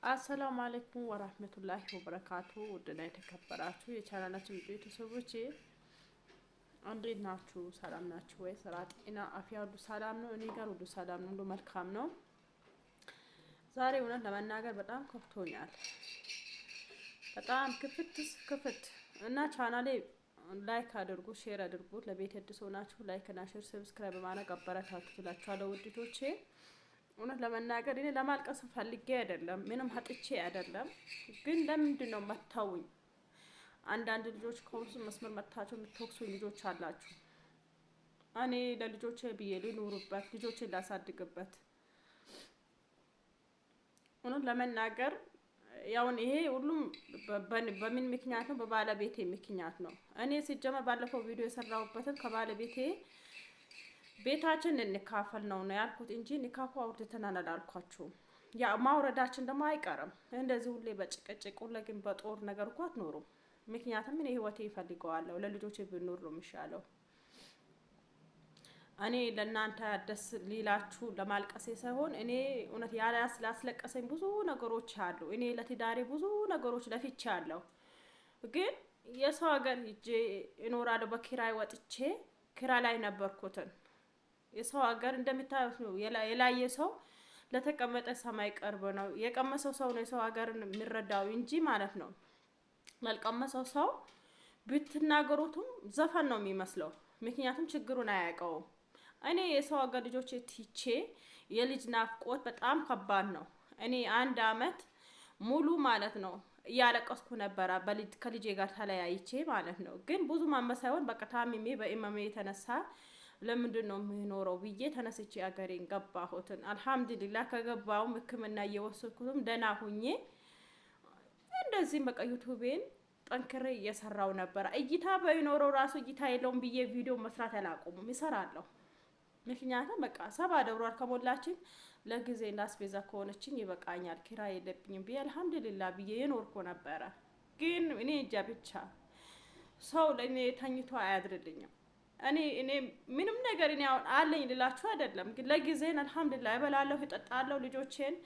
አሰላሙ አለይኩም ወራህመቱላሂ ወበረካቱ። ውድና የተከበራችሁ የቻናላችን ቤተሰቦች እንዴት ናችሁ? ሰላም ናችሁ ወይ? ስራ፣ ጤና፣ አፍያ ሁሉ ሰላም ነው? እኔ ጋር ሁሉ ሰላም ነው፣ ሁሉ መልካም ነው። ዛሬ እውነት ለመናገር በጣም ከፍቶኛል። በጣም ክፍት እና ቻናሌ ላይክ አድርጉ፣ ሼር አድርጉ። ለቤት አዲስ ሆናችሁ ላይክ እና ሼር ሰብስክራይብ በማድረግ አበረታቱት እላችኋለሁ ውዲቶቼ። እውነት ለመናገር እኔ ለማልቀስ ፈልጌ አይደለም፣ ምንም ሀጥቼ አይደለም። ግን ለምንድን ነው መታውኝ? አንዳንድ ልጆች ከውስጥ መስመር መታቸው የምትወቅሱ ልጆች አላችሁ። እኔ ለልጆቼ ብዬ ልኑርበት፣ ልጆቼን ላሳድግበት። እውነት ለመናገር ያውን ይሄ ሁሉም በምን ምክንያት ነው? በባለቤቴ ምክንያት ነው። እኔ ሲጀመር ባለፈው ቪዲዮ የሰራሁበትን ከባለቤቴ ቤታችን እንካፈል ነው ያልኩት እንጂ ኒካኩ አውርተናል አላልኳችሁም። ያ ማውረዳችን ደግሞ አይቀርም። እንደዚህ ሁሌ በጭቅጭቅ ሁሌ ግን በጦር ነገር እኮ አትኖሩም። ምክንያቱም እኔ ህይወቴ ይፈልገዋለሁ፣ ለልጆቼ ብኖር ነው የሚሻለው። እኔ ለእናንተ ደስ ሊላችሁ ለማልቀሴ ሳይሆን እኔ እውነት ስላስለቀሰኝ ብዙ ነገሮች አሉ። እኔ ለትዳሬ ብዙ ነገሮች ለፍቻለሁ። ግን የሰው ሀገር ሂጄ እኖራለሁ። በኪራይ ወጥቼ ኪራይ ላይ ነበርኩትን የሰው ሀገር እንደምታዩት ነው። የላየ ሰው ለተቀመጠ ሰማይ ቅርብ ነው። የቀመሰው ሰው ነው የሰው ሀገርን የሚረዳው እንጂ ማለት ነው። ላልቀመሰው ሰው ብትናገሩትም ዘፈን ነው የሚመስለው። ምክንያቱም ችግሩን አያውቀውም። እኔ የሰው ሀገር ልጆች ትቼ የልጅ ናፍቆት በጣም ከባድ ነው። እኔ 1 አመት ሙሉ ማለት ነው እያለቀስኩ ነበረ ከልጄ ጋር ተለያይቼ ማለት ነው። ግን ብዙ ማመ ሳይሆን በቃ ታምሜ በኢማሜ የተነሳ ለምንድን ነው የምኖረው ብዬ ተነስቼ አገሬን ገባሁትን። አልሐምዱሊላህ ከገባውም ሕክምና እየወሰድኩትም ደህና ሁኜ እንደዚህም በቃ ዩቲዩቤን ጠንክሬ እየሰራው ነበር። እይታ ባይኖረው ራሱ እይታ የለውም ብዬ ቪዲዮ መስራት አላቆምም፣ ይሰራለሁ። ምክንያቱም በቃ 70 ደብሯል ከሞላችን ለጊዜ ላስቤዛ ከሆነችኝ ይበቃኛል፣ ኪራይ የለብኝም ብዬ አልሐምዱሊላህ ብዬ የኖርኩ ነበረ። ግን እኔ እንጃ ብቻ ሰው ለእኔ ተኝቶ አያድርልኝም። እኔ ምንም ነገር እኔ አሁን አለኝ ልላችሁ አይደለም። ግን ለጊዜን አልሐምዱሊላህ እበላለሁ፣ እጠጣለሁ፣ ልጆቼን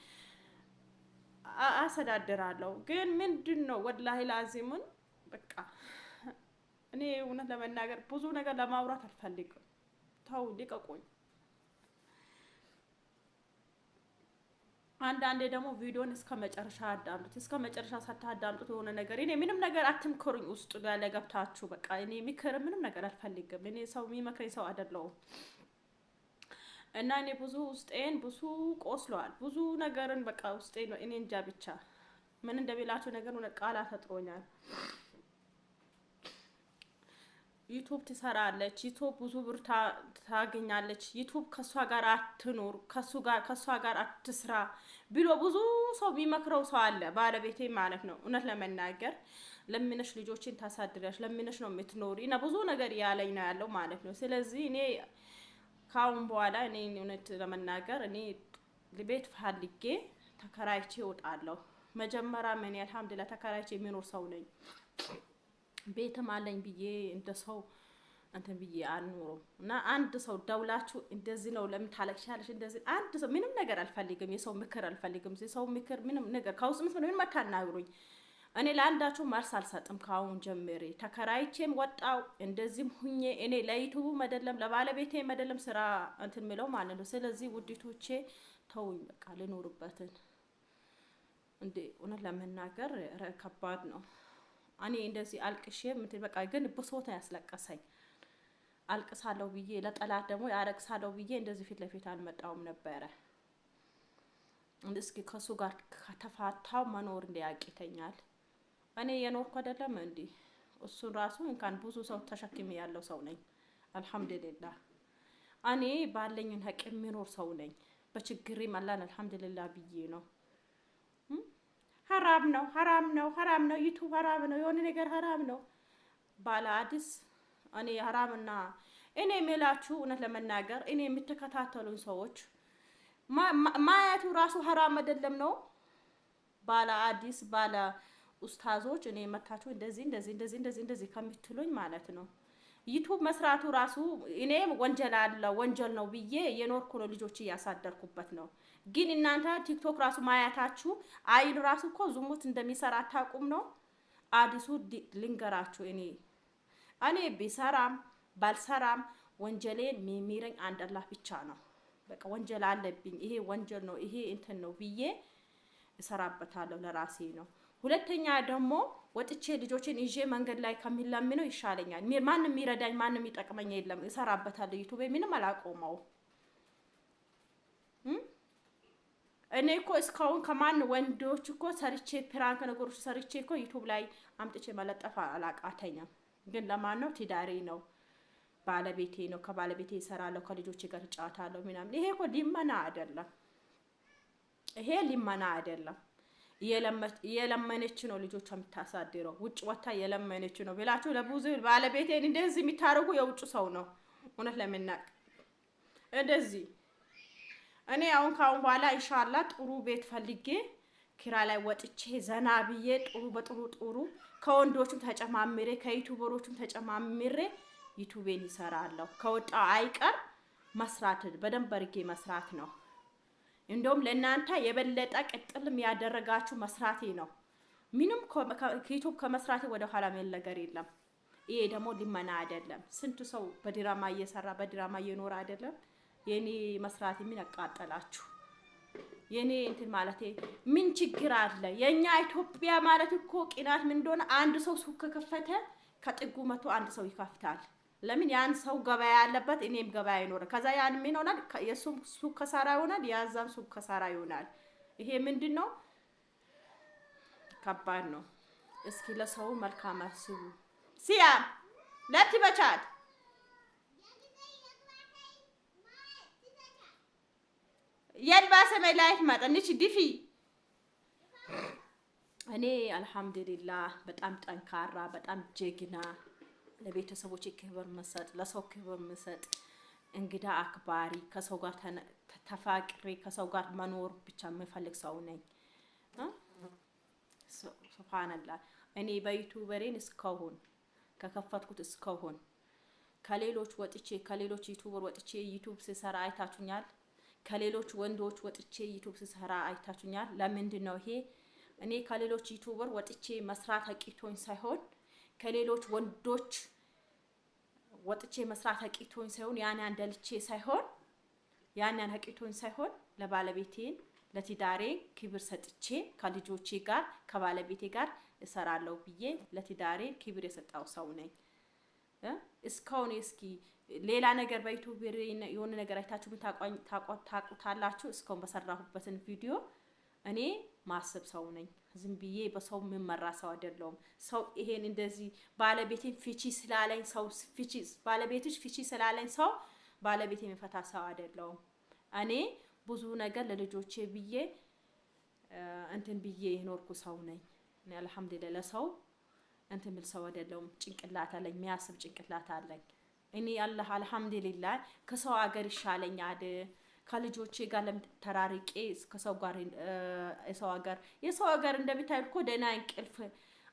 አስተዳድራለሁ። ግን ምንድነው ወላሂ ላዚሙን በቃ እኔ እውነት ለመናገር ብዙ ነገር ለማውራት አልፈልግም። ተው ልቀቁኝ። አንዳንዴ ደግሞ ቪዲዮን እስከ መጨረሻ አዳምጡት። እስከ መጨረሻ ሳታዳምጡት የሆነ ነገር እኔ ምንም ነገር አትምከሩኝ። ውስጡ ጋር ለገብታችሁ በቃ እኔ ምክር ምንም ነገር አልፈልግም። እኔ ሰው የሚመክረኝ ሰው አይደለሁም። እና እኔ ብዙ ውስጤን ብዙ ቆስሏል። ብዙ ነገርን በቃ ውስጤን እኔ እንጃ ብቻ ምን እንደሚላችሁ ነገር ሆነ ቃላት አጥሮኛል። ዩቲዩብ ትሰራለች፣ ዩቲዩብ ብዙ ብር ታገኛለች፣ ዩቲዩብ ከሷ ጋር አትኑር፣ ከሷ ጋር አትስራ ብሎ ብዙ ሰው የሚመክረው ሰው አለ። ባለቤቴ ማለት ነው። እውነት ለመናገር ለምነሽ ልጆችን ታሳድሪያለሽ፣ ለምነሽ ነው የምትኖሪ እና ብዙ ነገር ያለኝ ነው ያለው ማለት ነው። ስለዚህ እኔ ካሁን በኋላ እኔ እውነት ለመናገር እኔ ቤት ፈልጌ ተከራይቼ እወጣለሁ። መጀመሪያ ምን አልሐምዱሊላህ ተከራይቼ የሚኖር ሰው ነኝ። ቤትም አለኝ ብዬ እንደ ሰው እንትን ብዬ አልኖርም። እና አንድ ሰው ደውላችሁ እንደዚህ ነው ለምን ታለቅሻለሽ እንደዚህ አንድ ሰው ምንም ነገር አልፈልግም። የሰው ምክር አልፈልግም። የሰው ምክር ምንም ነገር ከውስጥ ምንም አታናግሩኝ። እኔ ለአንዳችሁ መልስ አልሰጥም። ካሁን ጀምሬ ተከራይቼም ወጣው እንደዚህም ሁኜ እኔ ለዩቲዩብ መደለም ለባለቤቴ መደለም ስራ እንትን ምለው ማለት ነው። ስለዚህ ውዲቶቼ ተውኝ በቃ ልኖርበትን እንዴ እውነት ለመናገር ከባድ ነው። እኔ እንደዚህ አልቅሼ ምንድን በቃ ግን ብሶት ያስለቀሰኝ አልቅሳለሁ ብዬ ለጠላት ደግሞ ያረክሳለሁ ብዬ እንደዚህ ፊት ለፊት አልመጣውም ነበረ። እስኪ ከሱ ጋር ከተፋታው መኖር እንዲያቂተኛል። እኔ የኖርኩ አይደለም እንዴ እሱን ራሱ እንኳን ብዙ ሰው ተሸክሜ ያለው ሰው ነኝ። አልሐምዱሊላህ እኔ ባለኝን ሀቅ የሚኖር ሰው ነኝ። በችግሬም አላህን አልሐምዱሊላህ ብዬ ነው። ሐራም ነው ዩቲዩብ ሐራም ነው፣ የሆነ ነገር ሐራም ነው ባለ አዲስ እኔ ሐራምና እኔ የምላችሁ እውነት ለመናገር እኔ የምትከታተሉኝ ሰዎች ማየቱ ራሱ ሐራም አይደለም ነው። ባለ አዲስ ባለ ኡስታዞች እኔ መታችሁ እንደዚህ ከምትሉኝ ማለት ነው። ዩቲዩብ መስራቱ ራሱ እኔ ወንጀል ነው ብዬ የኖርኩ ነው። ልጆች እያሳደርኩበት ነው። ግን እናንተ ቲክቶክ ራሱ ማያታችሁ አይን ራሱ እኮ ዝሙት እንደሚሰራ አታውቁም ነው። አዲሱ ልንገራችሁ እኔ ቢሰራም ባልሰራም ወንጀሌን የሚምረኝ አንድ አላህ ብቻ ነው። በቃ ወንጀል አለብኝ ይሄ ወንጀል ነው ይሄ እንትን ነው ብዬ እሰራበታለሁ ለራሴ ነው። ሁለተኛ ደግሞ ወጥቼ ልጆችን ይዤ መንገድ ላይ ከሚለምነው ይሻለኛል። ማንም የሚረዳኝ ማንም የሚጠቅመኝ የለም። እሰራበታለሁ ዩቲዩብ ምንም አላቆመው። እኔ እኮ እስካሁን ከማን ወንዶች እኮ ሰርቼ ፕራንክ ነገሮች ሰርቼ እኮ ዩቲዩብ ላይ አምጥቼ መለጠፍ አላቃተኝም። ግን ለማን ነው? ትዳሬ ነው፣ ባለቤቴ ነው። ከባለቤቴ እሰራለሁ፣ ከልጆቼ ጋር እጫወታለሁ ምናምን። ይሄ እኮ ሊመና አይደለም። ይሄ ሊመና አይደለም። እየለመነች ነው ልጆቿ የምታሳድረው። ውጭ ወታ እየለመነች ነው ብላችሁ ለብዙ ባለቤቴን እንደዚህ የሚታረጉ የውጭ ሰው ነው። እውነት ለምናቅ እንደዚህ እኔ አሁን ካሁን በኋላ ኢንሻአላህ ጥሩ ቤት ፈልጌ ኪራ ላይ ወጥቼ ዘና ብዬ ጥሩ ከወንዶቹም ተጨማምሬ ከዩቲዩበሮቹም ተጨማምሬ ዩቲዩቤን ይሰራለሁ። ከወጣ አይቀር መስራት በደንብ አድርጌ መስራት ነው። እንደውም ለእናንተ የበለጠ ቅጥልም ያደረጋችሁ መስራቴ ነው። ምንም ከዩቲዩብ ከመስራቴ ወደ ኋላ የሚል ነገር የለም። ይሄ ደግሞ ሊመና አይደለም። ስንት ሰው በድራማ እየሰራ በድራማ እየኖረ አይደለም። የኔ መስራት ምን ያቃጠላችሁ? የኔ እንትን ማለት ምን ችግር አለ? የኛ ኢትዮጵያ ማለት እኮ ቅናት ምን እንደሆነ አንድ ሰው ሱቅ ከከፈተ ከጥጉ መቶ አንድ ሰው ይከፍታል። ለምን ያን ሰው ገበያ ያለበት እኔም ገበያ ይኖር። ከዛ ያን ምን ሆናል? የሱም ሱቅ ከሳራ ይሆናል፣ ያዛም ሱቅ ከሳራ ይሆናል። ይሄ ምንድነው? ከባድ ነው። እስኪ ለሰው መልካም አስቡ። ሲያም ለትበቻት የልባሰ መላእክት ማጠንች ዲፊ እኔ አልহামዱሊላህ በጣም ጠንካራ በጣም ጀግና ለቤተሰቦቼ ክብር መሰጥ ለሰው ክብር መሰጥ እንግዳ አክባሪ ከሰው ጋር ተፋቅሬ ከሰው ጋር መኖር ብቻ የምፈልግ ሰው ነኝ። ሱብሃንአላህ እኔ በዩቲዩበሬን እስካሁን ከከፈትኩት እስካሁን ከሌሎች ወጥቼ ከሌሎች ዩቲዩበር ወጥቼ ዩቲዩብ ሲሰራ አይታችሁኛል። ከሌሎች ወንዶች ወጥቼ ዩቲዩብ ሲሰራ አይታችሁኛል። ለምንድን ነው ይሄ? እኔ ከሌሎች ዩቲዩበር ወጥቼ መስራት አቂቶኝ ሳይሆን ከሌሎች ወንዶች ወጥቼ መስራት አቂቶኝ ሳይሆን ያን አንደልቼ ሳይሆን ያን አቂቶኝ ሳይሆን ለባለቤቴን ለትዳሬ ክብር ሰጥቼ ከልጆቼ ጋር ከባለቤቴ ጋር እሰራለሁ ብዬ ለትዳሬ ክብር የሰጣው ሰው ነኝ። እስካሁን እስኪ ሌላ ነገር በዩቲዩብ የሆነ ነገር አይታችሁ ታቁታላችሁ። እስካሁን በሰራሁበትን ቪዲዮ እኔ ማሰብ ሰው ነኝ። ዝም ብዬ በሰው የምመራ ሰው አይደለሁም። ሰው ይሄን እንደዚህ ባለቤቴን ፍቺ ስላለኝ ሰው ፍቺ ባለቤትሽ ፍቺ ስላለኝ ሰው ባለቤቴ የሚፈታ ሰው አይደለሁም። እኔ ብዙ ነገር ለልጆቼ ብዬ እንትን ብዬ የኖርኩ ሰው ነኝ። እኔ አልহামዱሊላህ ለሰው እንትን ብል ሰው አይደለሁም። ጭንቅላት አለኝ፣ የሚያስብ ጭንቅላት አለኝ። እኔ አላህ አልহামዱሊላህ ከሰው ሀገር ይሻለኛል። ከልጆቼ ጋር ለምተራርቄ ከሰው ጋር የሰው ሀገር እንደምታዩት እኮ ደህና እንቅልፍ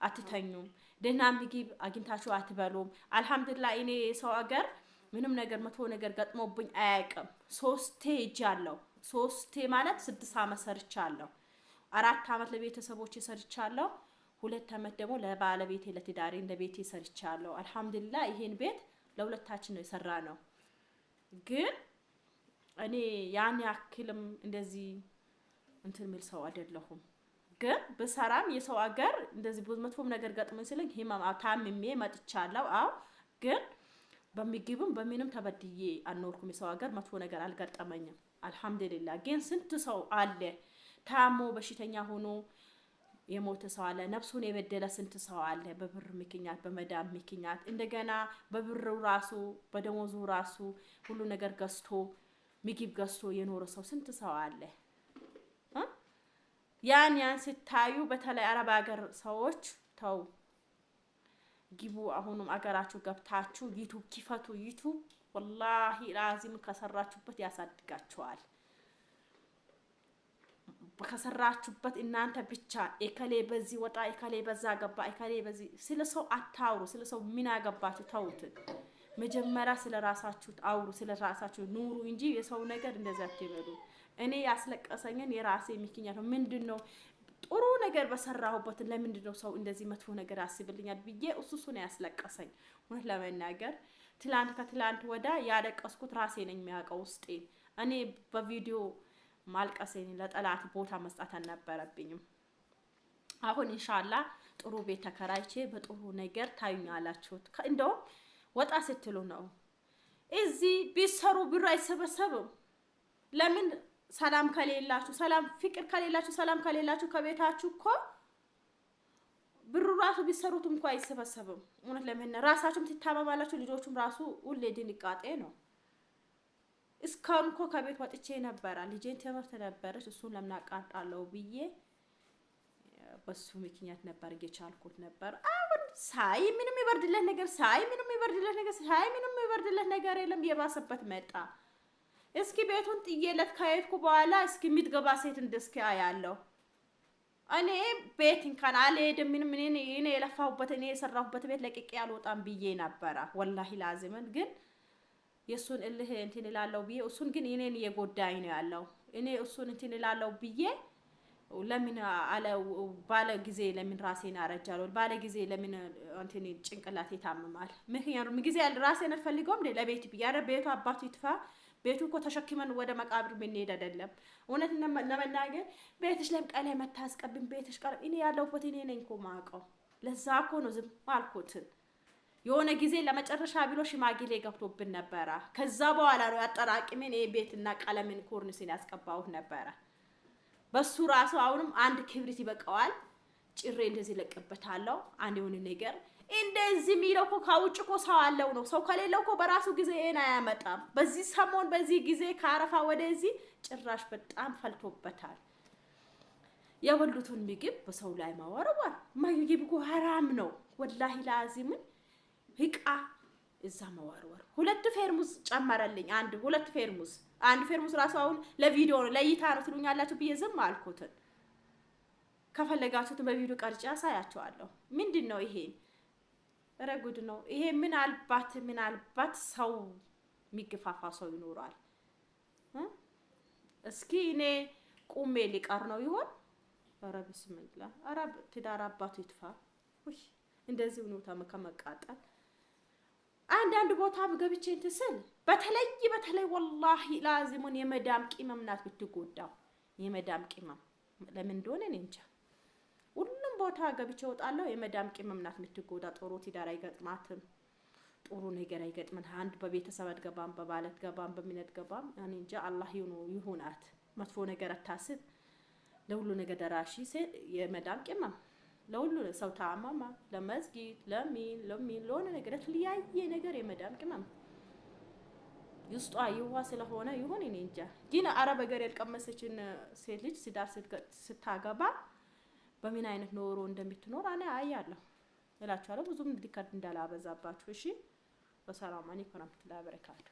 አትተኙም፣ ደህና ምግብ አግኝታችሁ አትበሉም። አልহামዱሊላህ እኔ የሰው ሀገር ምንም ነገር መጥፎ ነገር ገጥሞብኝ አያውቅም። 3 ሄጃለሁ። 3 ማለት 6 አመት ሰርቻለሁ። 4 አመት ለቤተሰቦቼ ሰርቻለሁ። 2 አመት ደግሞ ለባለቤቴ ለትዳሬ ለቤቴ ሰርቻለሁ። አልহামዱሊላህ ይሄን ቤት ለሁለታችን ነው የሰራነው። ግን እኔ ያን ያክልም እንደዚህ እንትን ሚል ሰው አይደለሁም። ግን በሰራም የሰው ሀገር እንደዚህ ብዙ መጥፎም ነገር ገጥሞኝ ስለኝ ህመም ታምሜ መጥቻለሁ። አው ግን በሚግብም በሚንም ተበድዬ አኖርኩም። የሰው ሀገር መጥፎ ነገር አልገጠመኝም አልহামዱሊላህ። ግን ስንት ሰው አለ ታሞ በሽተኛ ሆኖ የሞተ ሰው አለ። ነፍሱን የበደለ ስንት ሰው አለ በብር ምክንያት በመዳም ምክንያት እንደገና በብሩ ራሱ በደሞዙ ራሱ ሁሉ ነገር ገዝቶ ምግብ ገዝቶ የኖረ ሰው ስንት ሰው አለ። ያን ስታዩ በተለይ አረብ ሀገር ሰዎች ተው ግቡ። አሁንም አገራችሁ ገብታችሁ ዩቲዩብ ክፈቱ። ዩቲዩብ ወላሂ ላዚም ከሰራችሁበት ያሳድጋችኋል። ከሰራችሁበት እናንተ ብቻ እከሌ በዚህ ወጣ እከሌ በዛ ገባ እከሌ በዚህ ስለ ሰው አታውሩ። ስለ ሰው ምን ያገባችሁ ተውት። መጀመሪያ ስለ ራሳችሁ አውሩ፣ ስለ ራሳችሁ ኑሩ እንጂ የሰው ነገር እንደዛ አትበሉ። እኔ ያስለቀሰኝን የራሴ ምክንያት ነው። ምንድነው ጥሩ ነገር በሰራሁበት ለምንድነው ሰው እንደዚህ መጥፎ ነገር ያስብልኛል ብዬ እሱ ነው ያስለቀሰኝ። እውነት ለመናገር ከትላንት ወዳ ያለቀስኩት ራሴ ነኝ የሚያውቀው ውስጤ። እኔ በቪዲዮ ማልቀሴን ለጠላት ቦታ መስጠት አልነበረብኝም። አሁን ኢንሻአላህ ጥሩ ቤት ተከራይቼ በጥሩ ነገር ታዩኛላችሁ። እንደውም ወጣ ስትሉ ነው እዚህ ቢሰሩ ብር አይሰበሰብም። ለምን ሰላም ከሌላችሁ፣ ፍቅር ከሌላችሁ፣ ሰላም ከሌላችሁ ከቤታችሁ እኮ ብሩ ራሱ ቢሰሩትም እንኳን አይሰበሰብም። እውነት ለምን ራሳችሁም ትታመማላችሁ፣ ልጆቹም ራሱ ሁሌ ድንጋጤ ነው። እስካሁን እኮ ከቤት ወጥቼ ነበር። ልጄን ትምህርት ነበረች፣ እሱን ለምን አቃጣለሁ ብዬ በሱ ምክንያት ነበር እየቻልኩት ነበር። አሁን ሳይ ምንም ይበርድለት ነገር የለም፣ የባሰበት መጣ። እስኪ ቤቱን ጥዬለት ከሄድኩ በኋላ እስኪ የምትገባ ሴት እንደስኪ አያለሁ። እኔ ቤት እንኳን አልሄድም። ምንም እኔ የለፋሁበት እኔ የሰራሁበት ቤት ለቅቄ አልወጣም ብዬ ነበረ ወላሂ ላዚምን። ግን የሱን እልህ እንትን እላለሁ ብዬ እሱን ግን እኔን እየጎዳኝ ነው ያለው። እኔ እሱን እንትን እላለሁ ብዬ ለምን ባለ ጊዜ ለምን ራሴን አረጃለሁ? ባለ ጊዜ ለምን እንትን ጭንቅላቴ ታመማል? ምክንያቱም ጊዜ ራሴን አልፈልገውም ለቤት ብያረ ቤቱ አባቱ ይጥፋ። ቤቱ እኮ ተሸክመን ወደ መቃብር ብንሄድ አይደለም። እውነት ለመናገር ቤትሽ ለምን ቀለም መታስቀብን? ቤትሽ ቀለም እኔ ያለሁበት እኔ ነኝ እኮ ማውቀው። ለዛ እኮ ነው ዝም አልኩትን። የሆነ ጊዜ ለመጨረሻ ብሎ ሽማግሌ ገብቶብን ነበረ። ከዛ በኋላ ነው ያጠራቅመን ቤትና ቀለምን ኮርኒስን ያስቀባሁት ነበረ። በሱ ራሱ አሁንም አንድ ክብሪት ይበቃዋል። ጭሬ እንደዚህ ለቀበታለሁ። አንድ የሆነ ነገር እንደዚህ የሚለው እኮ ከውጭ እኮ ሰው አለው ነው። ሰው ከሌለው እኮ በራሱ ጊዜ ይሄን አያመጣም። በዚህ ሰሞን በዚህ ጊዜ ከአረፋ ወደዚህ ጭራሽ በጣም ፈልቶበታል። የበሉትን ምግብ በሰው ላይ ማወርወር ምግብ እኮ ሐራም ነው ወላሂ ላዚምን። ህቃ እዛ ማወርወር 2 ፌርሙዝ ጨመረልኝ። አንድ 2 ፌርሙዝ ራሱ አሁን ለቪዲዮ ነው ለእይታ ነው ትሉኛላችሁ ብዬ ዝም አልኩትን። ከፈለጋችሁት በቪዲዮ ቀርጬ አሳያችኋለሁ። ምንድነው ይሄ? ረጉድ ነው ይሄ። ምናልባት ሰው የሚገፋፋ ሰው ይኖራል። እስኪ እኔ ቁሜ ሊቀር ነው ይሆን? ኧረ ቢስሚላህ። ኧረ ትዳር አባቱ ይጥፋ። እንደዚህ ነው ከመቃጠል አንዳንድ ቦታ ገብቼ እንትን ስል በተለይ ወላሂ ላዚሙን የመዳም ቅመም ናት ብትጎዳው። የመዳም ቅመም ለምን እንደሆነ እኔ እንጃ። ሁሉም ቦታ ገብቼ እወጣለሁ። የመዳም ቅመም ናት የምትጎዳ። ጥሩ ትዳር አይገጥማትም፣ ጥሩ ነገር አይገጥምን። አንድ በቤተሰብ አትገባም፣ በባል አትገባም፣ በምን አትገባም። እኔ እንጃ። አላህ ይሁናት። መጥፎ ነገር አታስብ። ለሁሉ ነገር ደራሺ የመዳም ቅመም ለሁሉ ሰው ታማማ ለመስጊድ ለሚን ለሆነ ነገር ለተለያየ ነገር የመዳም ቅመም ይስጧ ይዋ ስለሆነ ይሁን እኔ እንጃ። ግን አረብ ሀገር ያልቀመሰችን ሴት ልጅ ስታገባ በምን አይነት ኖሮ እንደምትኖር እኔ አያለሁ እላችኋለሁ። ብዙም ዲካት እንዳላበዛባችሁ እሺ። ወሰላሙ አለይኩም ወራህመቱላሂ ወበረካቱ።